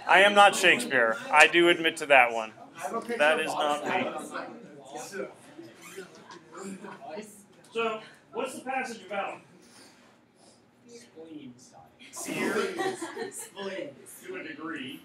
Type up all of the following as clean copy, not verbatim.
I am not Shakespeare. I do admit to that one. That is not me. So, what's the passage about? Spleen. Fear, to a degree,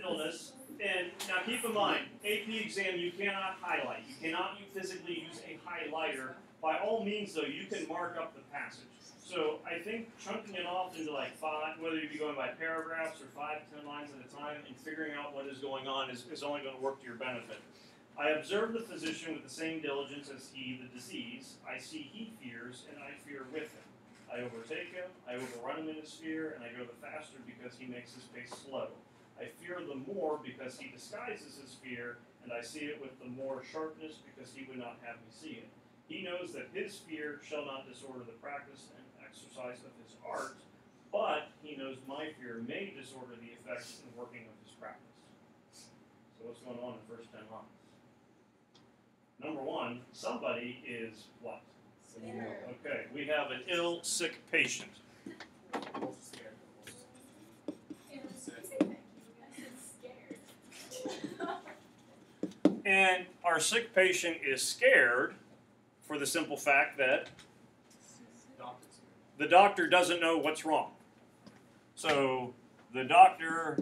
illness. And now keep in mind, AP exam you cannot highlight. You cannot physically use a highlighter. By all means, though, you can mark up the passage. So I think chunking it off into like 5, whether you be going by paragraphs or 5 to 10 lines at a time, and figuring out what is going on is only going to work to your benefit. I observe the physician with the same diligence as he the disease. I see he fears, and I fear with him. I overtake him, I overrun him in his fear, and I go the faster because he makes his pace slow. I fear the more because he disguises his fear, and I see it with the more sharpness because he would not have me see it. He knows that his fear shall not disorder the practice and exercise of his art, but he knows my fear may disorder the effects and working of his practice. So what's going on in the first 10 lines? Number 1, somebody is what? Okay, we have an ill, sick patient. And our sick patient is scared for the simple fact that the doctor doesn't know what's wrong. So the doctor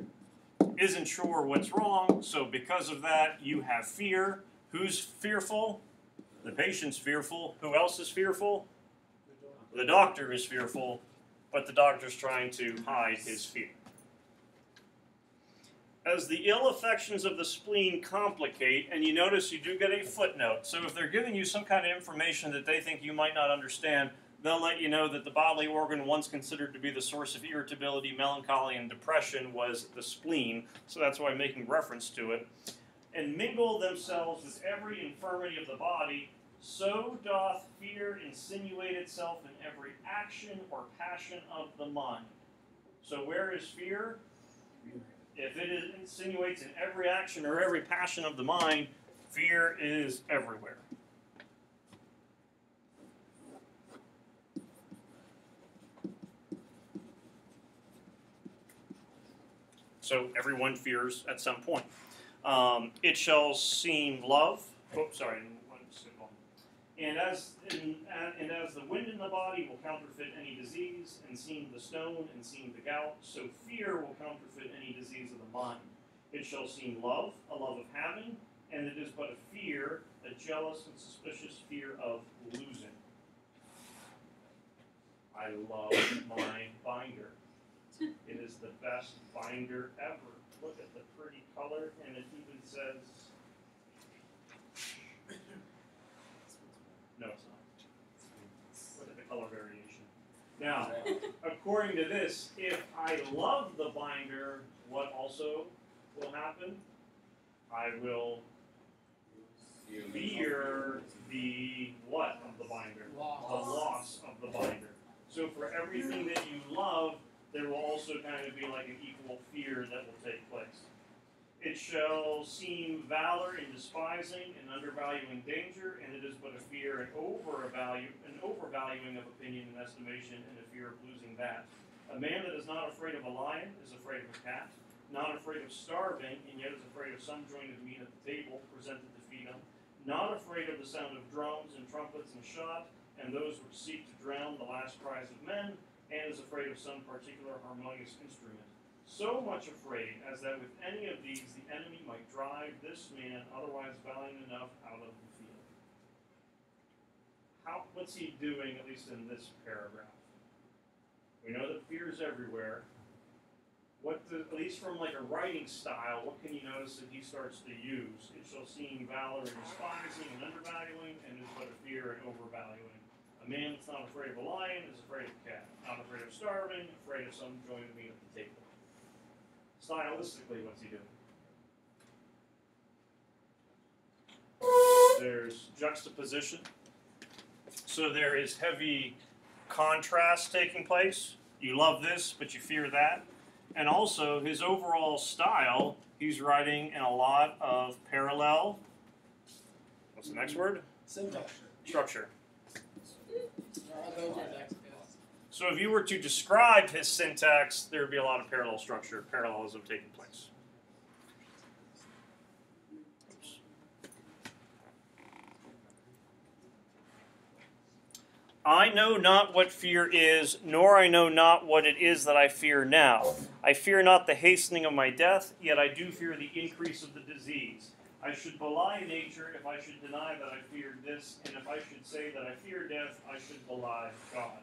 isn't sure what's wrong, so because of that, you have fear. Who's fearful? The patient's fearful. Who else is fearful? The doctor is fearful, but the doctor's trying to hide his fear. As the ill affections of the spleen complicate, and you notice you do get a footnote, so if they're giving you some kind of information that they think you might not understand, they'll let you know that the bodily organ once considered to be the source of irritability, melancholy, and depression was the spleen, so that's why I'm making reference to it. And mingle themselves with every infirmity of the body, so doth fear insinuate itself in every action or passion of the mind. So where is fear? If it insinuates in every action or every passion of the mind, fear is everywhere. So everyone fears at some point. It shall seem love. And as the wind in the body will counterfeit any disease, and seem the stone, and seem the gout, so fear will counterfeit any disease of the mind. It shall seem love, a love of having, and it is but a fear, a jealous and suspicious fear of losing. I love my binder. It is the best binder ever. Look at the pretty color, and it even says, no, it's not. Look at the color variation. Now, according to this, if I love the binder, what also will happen? I will fear the what of the binder? The loss of the binder. So for everything that you love, there will also kind of be like an equal fear that will take place. It shall seem valor in despising and undervaluing danger, and it is but a fear and overvaluing of opinion and estimation, and a fear of losing that. A man that is not afraid of a lion is afraid of a cat, not afraid of starving, and yet is afraid of some joint of meat at the table presented to feed him, not afraid of the sound of drums and trumpets and shot, and those which seek to drown the last cries of men, and is afraid of some particular harmonious instrument. So much afraid as that with any of these the enemy might drive this man, otherwise valiant enough, out of the field. What's he doing, at least in this paragraph? We know that fear is everywhere. At least from like a writing style, what can you notice that he starts to use? It shall seem valor in despising and undervaluing, and is but a fear and overvaluing. A man that's not afraid of a lion is afraid of a cat. Not afraid of starving, afraid of some joint of meat at the table. Stylistically, what's he doing? There's juxtaposition. So there is heavy contrast taking place. You love this, but you fear that. And also, his overall style, he's writing in a lot of parallel. What's the next word? Syntax. Structure. So if you were to describe his syntax, there would be a lot of parallel structure, parallelism taking place. I know not what fear is, nor I know not what it is that I fear now. I fear not the hastening of my death, yet I do fear the increase of the disease. I should belie nature if I should deny that I feared this, and if I should say that I fear death, I should belie God.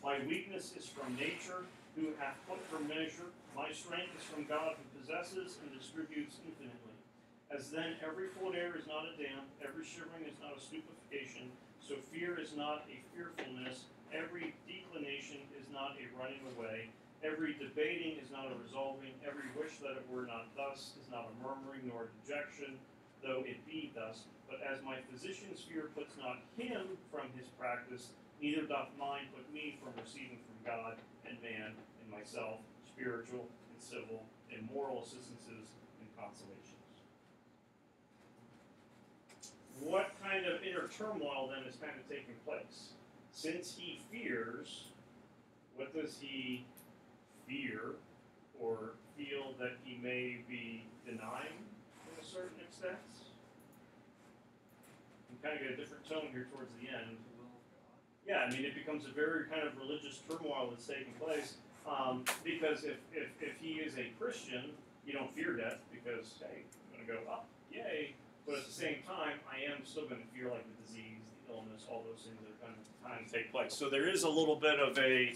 My weakness is from nature, who hath put from measure. My strength is from God, who possesses and distributes infinitely. As then every cold air is not a damp, every shivering is not a stupefaction, so fear is not a fearfulness, every declination is not a running away, every debating is not a resolving, every wish that it were not thus is not a murmuring nor a dejection, though it be thus. But as my physician's fear puts not him from his practice, neither doth mine put me from receiving from God and man and myself spiritual and civil and moral assistances and consolations. What kind of inner turmoil then is kind of taking place? Since he fears, what does he fear or feel that he may be denying to a certain extent? You kind of get a different tone here towards the end. Yeah, I mean, it becomes a very kind of religious turmoil that's taking place because if he is a Christian, you don't fear death because, hey, I'm going to go up, yay. But at the same time, I am still going to fear like the disease, the illness, all those things that are going to kind of take place. So there is a little bit of a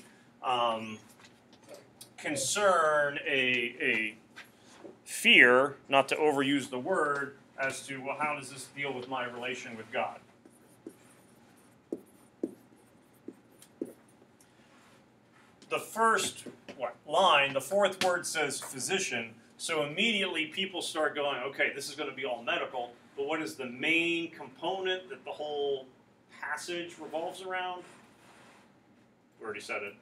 concern, a fear, not to overuse the word, as to, well, how does this deal with my relation with God? The first line, the fourth word says physician. So immediately people start going, okay, this is going to be all medical, but what is the main component that the whole passage revolves around? We already said it.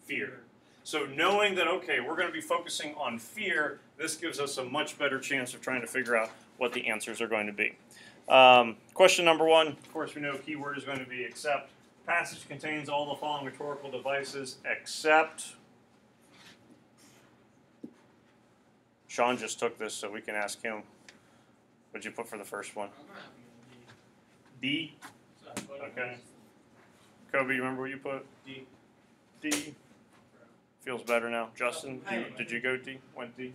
Fear. So knowing that, okay, we're going to be focusing on fear, this gives us a much better chance of trying to figure out what the answers are going to be. Question number one, of course we know keyword is going to be except. Passage contains all the following rhetorical devices except. Sean just took this, so we can ask him. What did you put for the first one? D? Okay. Kobe, you remember what you put? D. D. Feels better now. Justin, did you go D? Went D.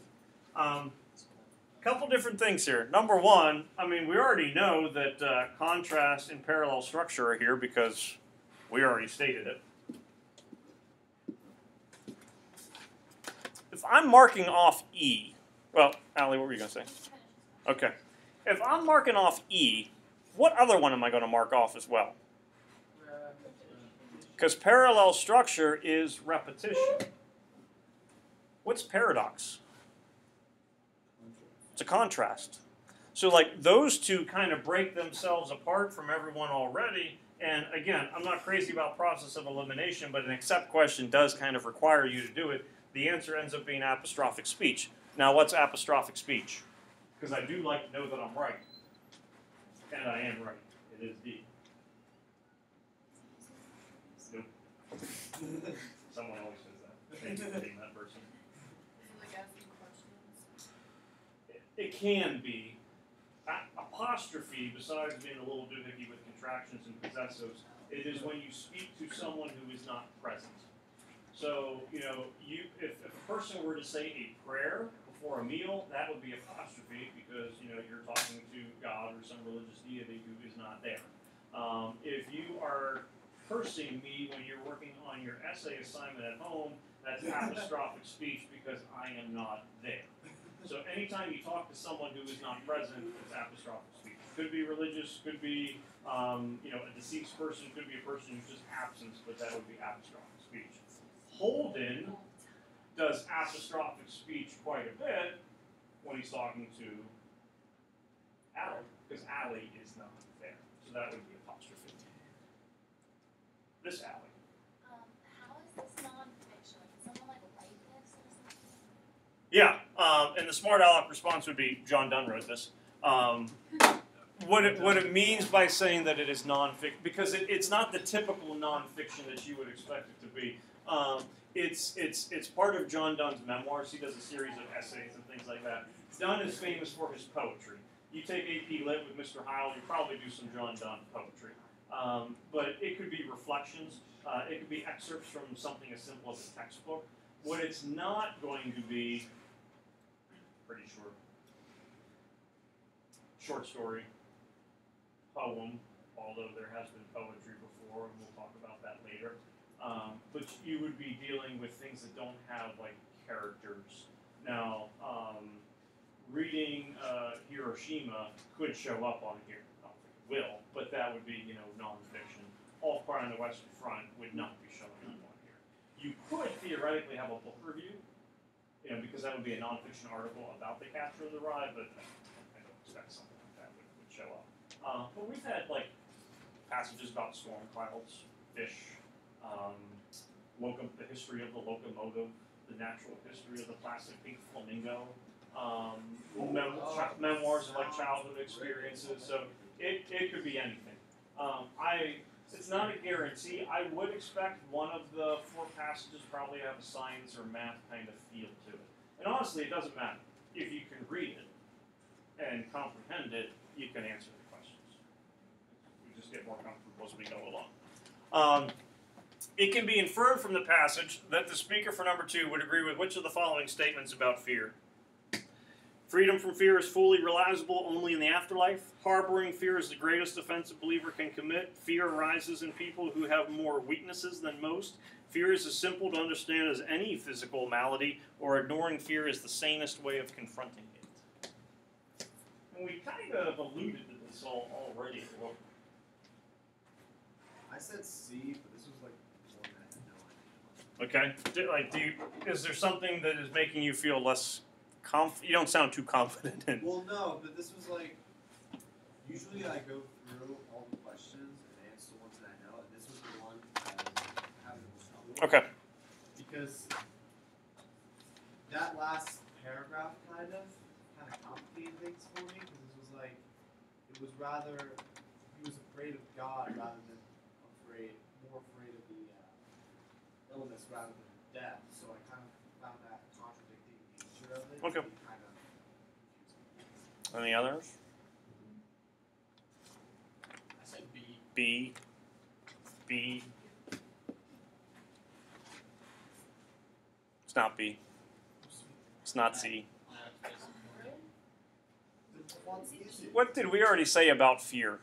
Couple different things here. Number one, I mean, we already know that contrast and parallel structure are here because we already stated it. If I'm marking off E, well, Allie, what were you going to say? Okay. If I'm marking off E, what other one am I going to mark off as well? Because parallel structure is repetition. What's paradox? It's a contrast. So like those two kind of break themselves apart from everyone already. And again, I'm not crazy about process of elimination, but an except question does kind of require you to do it. The answer ends up being apostrophic speech. Now, what's apostrophic speech? Because I do like to know that I'm right. And I am right. It is D. Nope. Someone always says that. Thank you for being that person. Like asking questions? It can be. Apostrophe, besides being a little doohickey with contractions and possessives, it is when you speak to someone who is not present. So, you know, if a person were to say a prayer before a meal, that would be apostrophe because, you know, you're talking to God or some religious deity who is not there. If you are cursing me when you're working on your essay assignment at home, that's apostrophic speech because I am not there. So anytime you talk to someone who is not present, it's apostrophic speech. Could be religious, could be, you know, a deceased person, could be a person who's just absent, but that would be apostrophic speech. Holden does apostrophic speech quite a bit when he's talking to Allie, because Allie is not there. So that would be apostrophe. This Allie. How is this non-fiction? Can someone like write this or something? Yeah, and the smart aleck response would be, John Donne wrote this. What it means by saying that it is non-fiction, because it's not the typical non-fiction that you would expect it to be. It's part of John Donne's memoirs. He does a series of essays and things like that. Donne is famous for his poetry. You take AP Lit with Mr. Howell, you probably do some John Donne poetry. But it could be reflections. It could be excerpts from something as simple as a textbook. What it's not going to be, pretty short story, poem, although there has been poetry before, and we'll talk about that later. But you would be dealing with things that don't have like characters. Now, reading Hiroshima could show up on here. I don't think it will, but that would be, nonfiction. All Quiet on the Western Front would not be showing up on here. You could theoretically have a book review, because that would be a nonfiction article about the capture of the ride, but I don't expect something like that would show up. But we've had like passages about storm clouds, fish, the history of the locomotive, the natural history of the plastic pink flamingo, memoirs of like childhood experiences. So it could be anything. It's not a guarantee. I would expect one of the 4 passages probably have a science or math kind of feel to it. And honestly, it doesn't matter. If you can read it and comprehend it, you can answer the questions. We just get more comfortable as we go along. It can be inferred from the passage that the speaker for number 2 would agree with which of the following statements about fear. Freedom from fear is fully realizable only in the afterlife. Harboring fear is the greatest offense a believer can commit. Fear arises in people who have more weaknesses than most. Fear is as simple to understand as any physical malady, or ignoring fear is the sanest way of confronting it. And we kind of alluded to this already. I said C, but this was like one that I had no idea. Okay. Is there something that is making you feel less you don't sound too confident in? Well, no, but this was like, usually I go through all the questions and answer the ones that I know, and this was the one that I was having trouble with. Okay. Because that last paragraph kind of complicated things for me, because it was like, it was rather, he was afraid of God rather than more afraid of the illness rather than death, so I kind of found that contradicting nature of it. Okay. Kind of confusing. Any others? I said B. B. B. It's not B. It's not C. What did we already say about fear?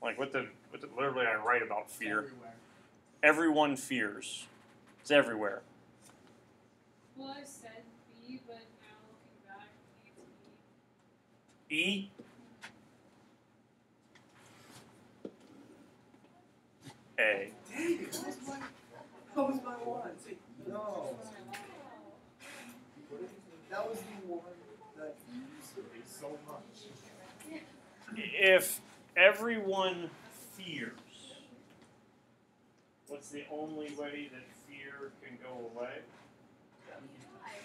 Like, what did literally I write about fear? Everywhere. Everyone fears. It's everywhere. Well, I said B, but now looking back, it's E? A. Dang it, that was my one. No. That was the one that confused me so much. If everyone fears, what's the only way that fear can go away?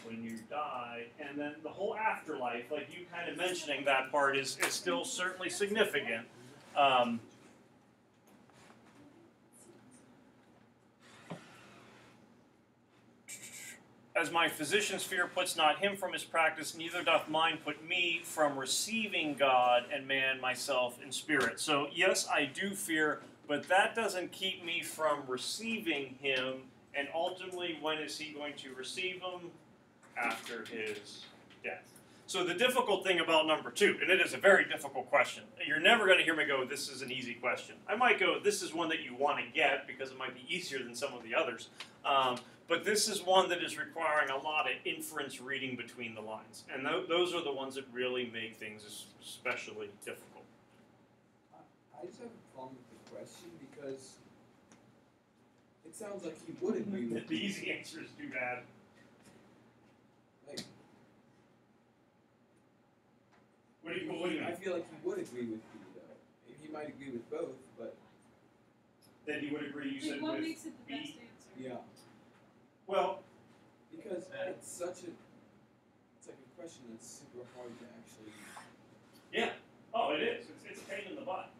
When you die. And then the whole afterlife, like you kind of mentioning that part, is still certainly significant. As my physician's fear puts not him from his practice, neither doth mine put me from receiving God and man, myself, in spirit. So yes, I do fear, but that doesn't keep me from receiving him. And ultimately, when is he going to receive him? After his death. So the difficult thing about number 2, and it is a very difficult question. You're never going to hear me go, this is an easy question. I might go, this is one that you want to get because it might be easier than some of the others. But this is one that is requiring a lot of inference reading between the lines. And those are the ones that really make things especially difficult. I just have a problem with the question because it sounds like he would agree with The easy answer is too bad. Like, What do you I feel like he would agree with B, though. He might agree with both, but Then you would agree, you B. said What with makes it the B? best answer? yeah, Well, because it's such a, it's like a question that's super hard to actually. yeah. Oh, it is. It's a pain in the butt.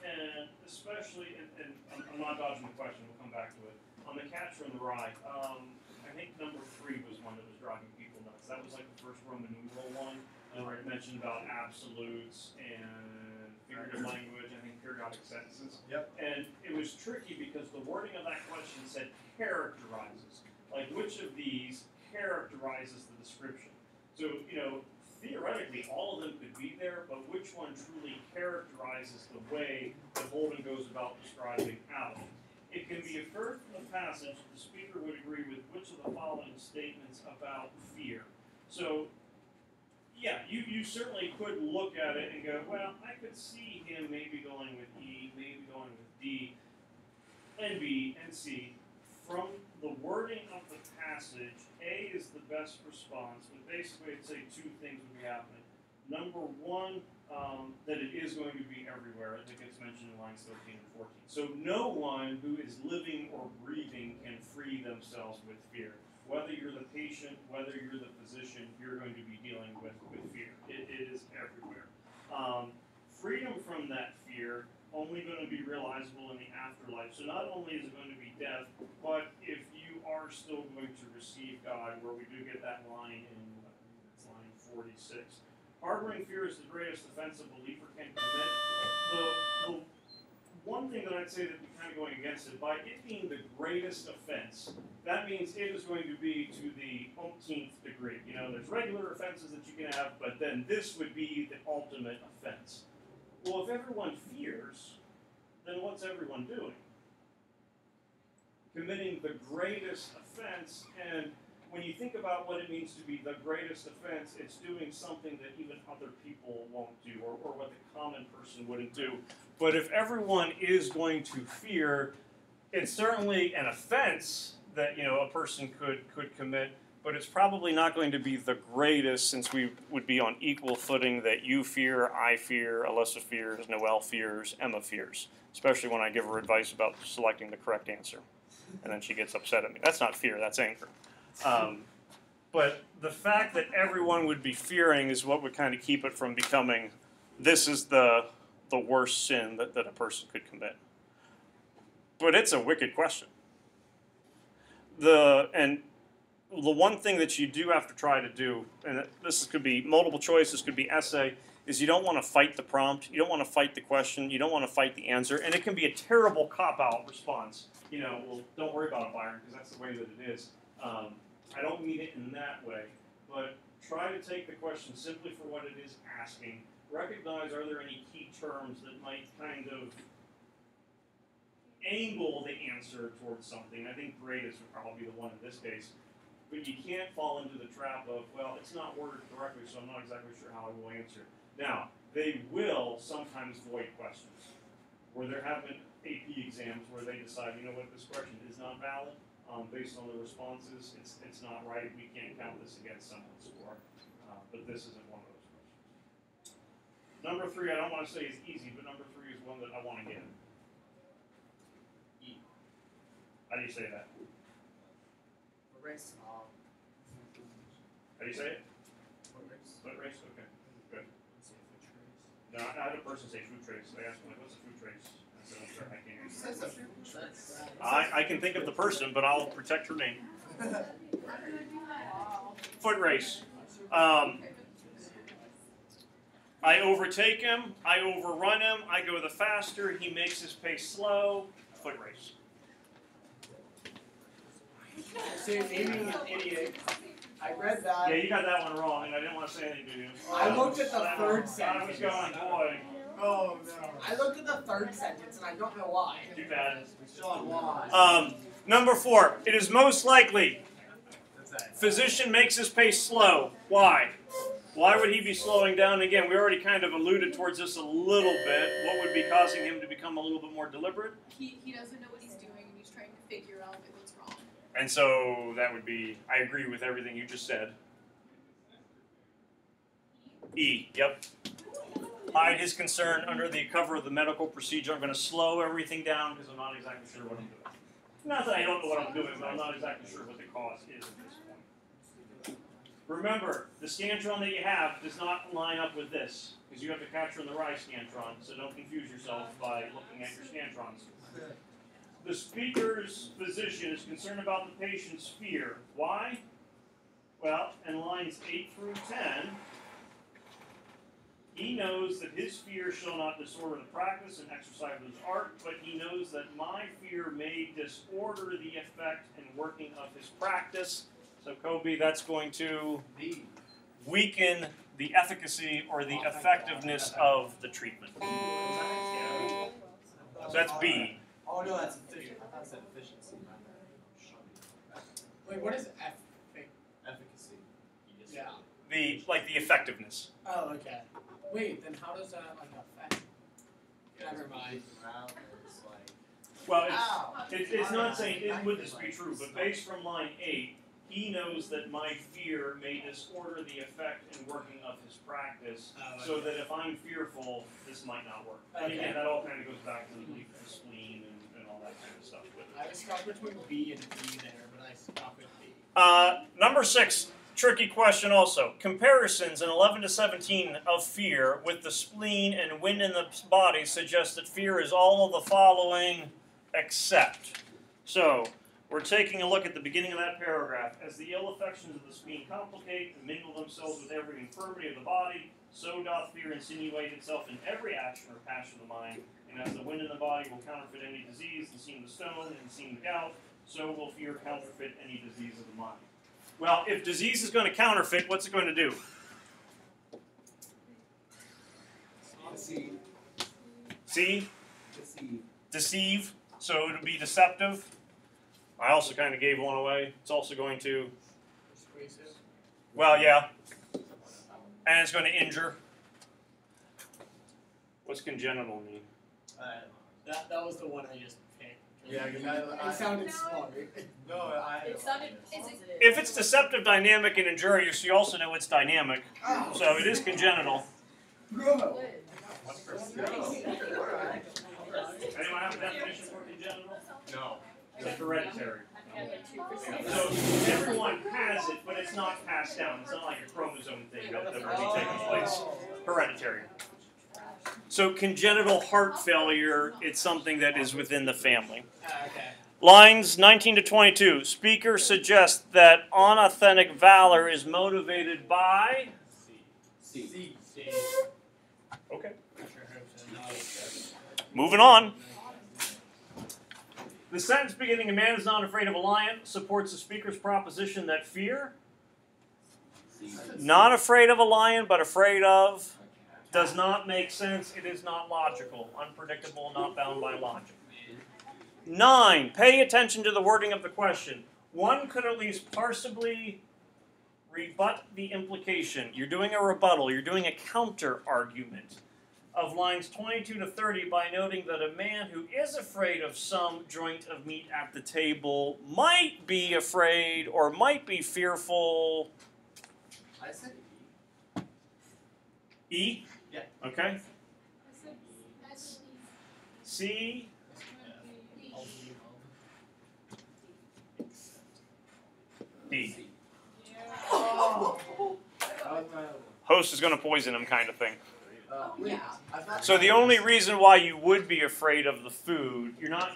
And especially, and I'm not dodging the question, we'll come back to it. On the Catcher in the Rye, I think number 3 was one that was driving people nuts. That was like the first Roman numeral one, where it mentioned about absolutes and figurative language, I think periodic sentences. Yep. And it was tricky because the wording of that question said characterizes. Like, which of these characterizes the description? So, theoretically, all of them could be there, but which one truly characterizes the way that Holden goes about describing Alice? It can be inferred from the passage the speaker would agree with which of the following statements about fear. So, yeah, you certainly could look at it and go, well, I could see him maybe going with E, maybe going with D, and B, and C. From the wording of the passage, A is the best response, but basically I'd say 2 things would be happening. Number 1, that it is going to be everywhere. I think it's mentioned in lines 13 and 14. So no one who is living or breathing can free themselves with fear. Whether you're the patient, whether you're the physician, you're going to be dealing with fear. It is everywhere. Freedom from that fear only going to be realizable in the afterlife. So not only is it going to be death, but if you are still going to receive God, where we do get that line in line 46. Harboring fear is the greatest offense a believer can commit. The one thing that I'd say that we're kind of going against it, by it being the greatest offense, that means it is going to be to the umpteenth degree. There's regular offenses that you can have, but then this would be the ultimate offense. Well, if everyone fears, then what's everyone doing? Committing the greatest offense, and when you think about what it means to be the greatest offense, it's doing something that even other people won't do, or what the common person wouldn't do. But if everyone is going to fear, it's certainly an offense that a person could commit, but it's probably not going to be the greatest, since we would be on equal footing that you fear, I fear, Alyssa fears, Noelle fears, Emma fears, especially when I give her advice about selecting the correct answer. And then she gets upset at me. That's not fear, that's anger. But the fact that everyone would be fearing is what would kind of keep it from becoming, this is the worst sin that a person could commit. But it's a wicked question. The one thing that you do have to try to do, and this could be multiple choice, this could be essay, is you don't want to fight the prompt, you don't want to fight the question, you don't want to fight the answer, and it can be a terrible cop-out response. Well, don't worry about it, Byron, because that's the way that it is. I don't mean it in that way, but try to take the question simply for what it is asking. Recognize, are there any key terms that might kind of angle the answer towards something? I think greatest would probably be the one in this case. But you can't fall into the trap of, well, it's not worded correctly, so I'm not exactly sure how I will answer. Now, they will sometimes void questions, where there have been AP exams where they decide, what, this question is not valid. Based on the responses, it's not right. We can't count this against someone's score. But this isn't one of those questions. Number 3, I don't want to say is easy, but number 3 is one that I want to get. E. How do you say that? Race. How do you say it? Foot race. Foot race? Okay, good. No, I had a person say food trace. They asked me, what's a food trace? I said, I'm sure I can't answer that. I can think of the person, but I'll protect her name. Foot race. I overtake him, I overrun him, I go the faster, he makes his pace slow. Foot race. See, maybe an idiot. I read that. Yeah, you got that one wrong, and I didn't want to say anything to you. I looked at the third I was sentence. going, boy, Oh no. I looked at the third sentence and I don't know why. too bad. Sean, why? Number 4, it is most likely That's that. physician makes his pace slow. Why? Why would he be slowing down? Again, we already kind of alluded towards this a little bit. What would be causing him to become a little bit more deliberate? He doesn't know what he's doing and he's trying to figure out what's wrong. And so that would be, I agree with everything you just said. E, yep. Hide his concern under the cover of the medical procedure. I'm going to slow everything down because I'm not exactly sure what I'm doing. Not that I don't know what I'm doing, but I'm not exactly sure what the cause is at this point. Remember, the scantron that you have does not line up with this, because you have the Catcher in the Rye scantron, so don't confuse yourself by looking at your scantrons. the speaker's physician is concerned about the patient's fear. Why? Well, in lines 8 through 10, he knows that his fear shall not disorder the practice and exercise of his art, but he knows that my fear may disorder the effect and working of his practice. So, Kobe, that's going to weaken the efficacy or the effectiveness of the treatment. So that's B. Oh no, that's efficient. I thought it said efficiency. Wait, what is Efficacy. Yeah. The effectiveness. Oh, okay. Wait, then how does that affect? Never mind. Well, it's not saying it would this be true, but based from line 8, he knows that my fear may disorder the effect and working of his practice, so that if I'm fearful, this might not work. And again, that all kind of goes back to the spleen and all that kind of stuff. I was stuck between B and D there, but I stuck with B. Number 6, tricky question also. Comparisons in 11 to 17 of fear with the spleen and wind in the body suggest that fear is all of the following except. So, we're taking a look at the beginning of that paragraph. As the ill affections of the spleen complicate and mingle themselves with every infirmity of the body, so doth fear insinuate itself in every action or passion of the mind. And as the wind in the body will counterfeit any disease and seem the stone and seem the gout, so will fear counterfeit any disease of the mind. Well, if disease is going to counterfeit, what's it going to do? Deceive. See? Deceive. Deceive. So it would be deceptive. I also kind of gave one away. It's also going to, Persuasive. well, yeah. And it's going to injure. What's congenital mean? That was the one I just picked. Yeah, It sounded smart. It sounded positive. If it's deceptive, dynamic, and injurious, you also know it's dynamic. So it is congenital. Bro. Anyone have a definition for congenital? No. It's hereditary. So everyone has it, but it's not passed down. It's not like a chromosome thing that really takes place. Hereditary. So congenital heart failure, it's something that is within the family. Okay. Lines 19 to 22. Speaker suggests that unauthentic valor is motivated by... C. Okay. I sure hope so. Moving on. The sentence beginning, "A man is not afraid of a lion," supports the speaker's proposition that fear, not afraid of a lion, but afraid of, does not make sense. It is not logical, unpredictable, not bound by logic. 9. Pay attention to the wording of the question. One could at least partially rebut the implication. You're doing a rebuttal. You're doing a counter-argument of lines 22 to 30 by noting that a man who is afraid of some joint of meat at the table might be afraid or might be fearful. I said E? Yeah. Okay. I said C? D. Oh. That was my other one. Host is going to poison him kind of thing. Yeah. I thought So the only reason why you would be afraid of the food, you're not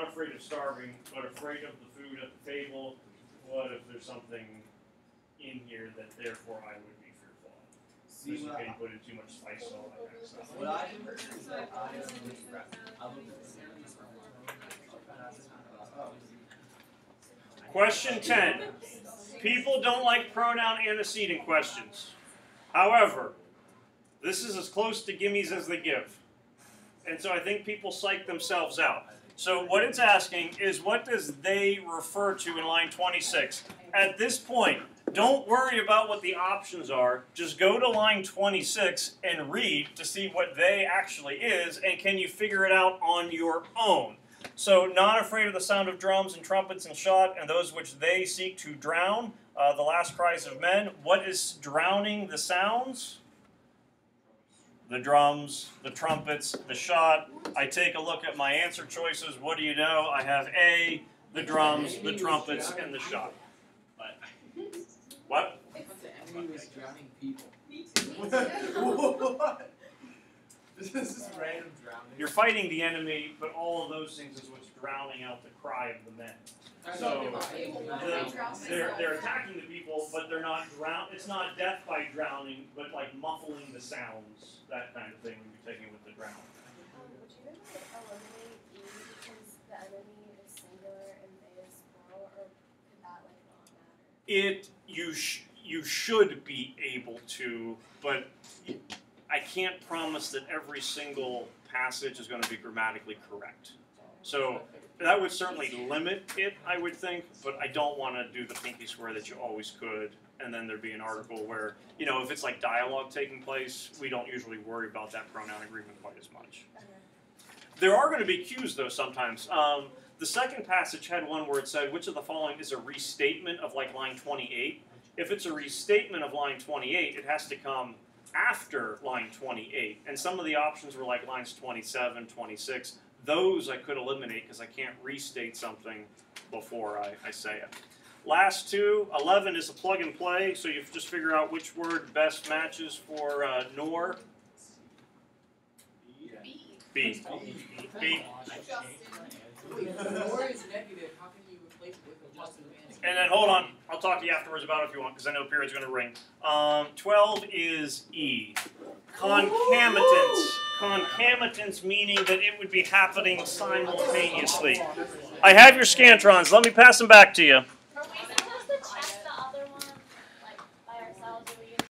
afraid of starving, but afraid of the food at the table. What if there's something in here that therefore I would be fearful of? See Because you what can put in too much spice, all that kind of stuff. what I heard is that I looked at Question 10. People don't like pronoun antecedent questions. However, this is as close to gimmies as they give. And so I think people psych themselves out. So what it's asking is, what does they refer to in line 26? At this point, don't worry about what the options are. Just go to line 26 and read to see what they actually is, and can you figure it out on your own? So, not afraid of the sound of drums and trumpets and shot, and those which they seek to drown, the last cries of men. What is drowning the sounds? The drums, the trumpets, the shot. I take a look at my answer choices. What do you know? I have A, the drums, the trumpets, and the shot. What? The enemy was drowning people. What? This is just random drowning. You're fighting the enemy, but all of those things is what's drowning out the cry of the men. So they're attacking the people, but they're not It's not death by drowning, but like muffling the sounds, that kind of thing when you're taking with the drown. Would you ever eliminate E because the enemy is singular and they is plural, or could that like not matter? You should be able to, but I can't promise that every single passage is going to be grammatically correct. So that would certainly limit it, I would think, but I don't want to do the pinky swear that you always could, and then there'd be an article where, if it's like dialogue taking place, we don't usually worry about that pronoun agreement quite as much. Okay. There are going to be cues, though, sometimes. The second passage had one where it said, which of the following is a restatement of like line 28? If it's a restatement of line 28, it has to come after line 28. And some of the options were like lines 27, 26. Those I could eliminate because I can't restate something before I say it. Last two, 11 is a plug and play, so you just figure out which word best matches for nor. B. B. Wait, nor is negative, how can you replace it with a just advantage? And then hold on, I'll talk to you afterwards about it if you want, because I know period's going to ring. 12 is E. Concomitants. Concomitants meaning that it would be happening simultaneously. I have your scantrons. Let me pass them back to you.